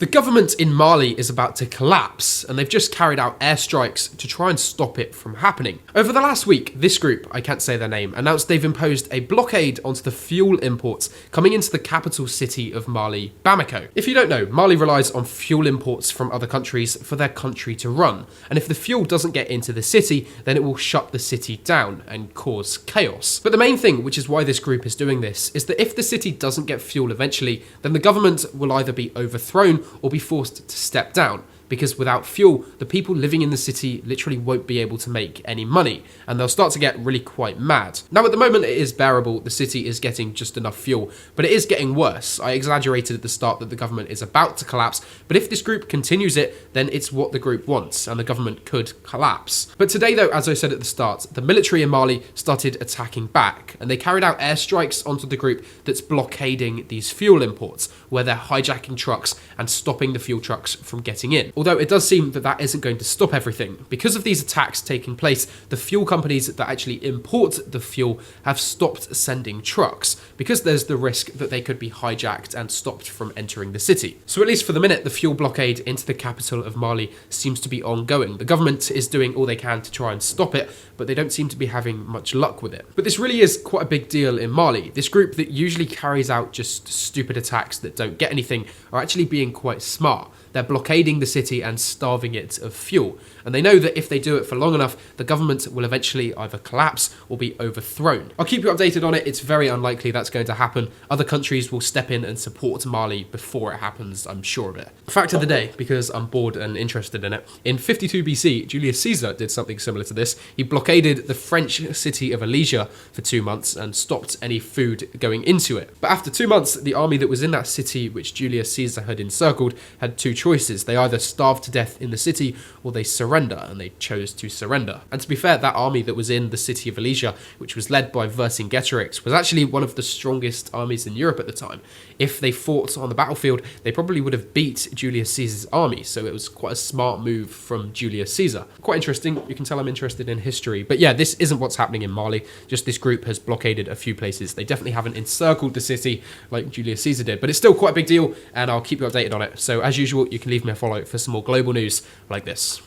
The government in Mali is about to collapse, and they've just carried out airstrikes to try and stop it from happening. Over the last week, this group, I can't say their name, announced they've imposed a blockade onto the fuel imports coming into the capital city of Mali, Bamako. If you don't know, Mali relies on fuel imports from other countries for their country to run, and if the fuel doesn't get into the city, then it will shut the city down and cause chaos. But the main thing, which is why this group is doing this, is that if the city doesn't get fuel eventually, then the government will either be overthrown or be forced to step down. Because without fuel, the people living in the city literally won't be able to make any money, and they'll start to get really quite mad. Now, at the moment, it is bearable. The city is getting just enough fuel, but it is getting worse. I exaggerated at the start that the government is about to collapse, but if this group continues it, then it's what the group wants, and the government could collapse. But today, though, as I said at the start, the military in Mali started attacking back, and they carried out airstrikes onto the group that's blockading these fuel imports, where they're hijacking trucks and stopping the fuel trucks from getting in. Although it does seem that that isn't going to stop everything. Because of these attacks taking place, the fuel companies that actually import the fuel have stopped sending trucks, because there's the risk that they could be hijacked and stopped from entering the city. So at least for the minute, the fuel blockade into the capital of Mali seems to be ongoing. The government is doing all they can to try and stop it, but they don't seem to be having much luck with it. But this really is quite a big deal in Mali. This group that usually carries out just stupid attacks that don't get anything are actually being quite smart. They're blockading the city and starving it of fuel. And they know that if they do it for long enough, the government will eventually either collapse or be overthrown. I'll keep you updated on it. It's very unlikely that's going to happen. Other countries will step in and support Mali before it happens, I'm sure of it. Fact of the day, because I'm bored and interested in it. In 52 BC, Julius Caesar did something similar to this. He blockaded the French city of Alesia for 2 months and stopped any food going into it. But after 2 months, the army that was in that city, which Julius Caesar had encircled, had two choices. They either starved to death in the city or they surrender, and they chose to surrender. And to be fair, that army that was in the city of Alesia, which was led by Vercingetorix, was actually one of the strongest armies in Europe at the time. If they fought on the battlefield, they probably would have beat Julius Caesar's army, so it was quite a smart move from Julius Caesar. Quite interesting. You can tell I'm interested in history. But yeah, this isn't what's happening in Mali. Just this group has blockaded a few places. They definitely haven't encircled the city like Julius Caesar did, but it's still quite a big deal, and I'll keep you updated on it. So as usual, you can leave me a follow for some more global news like this.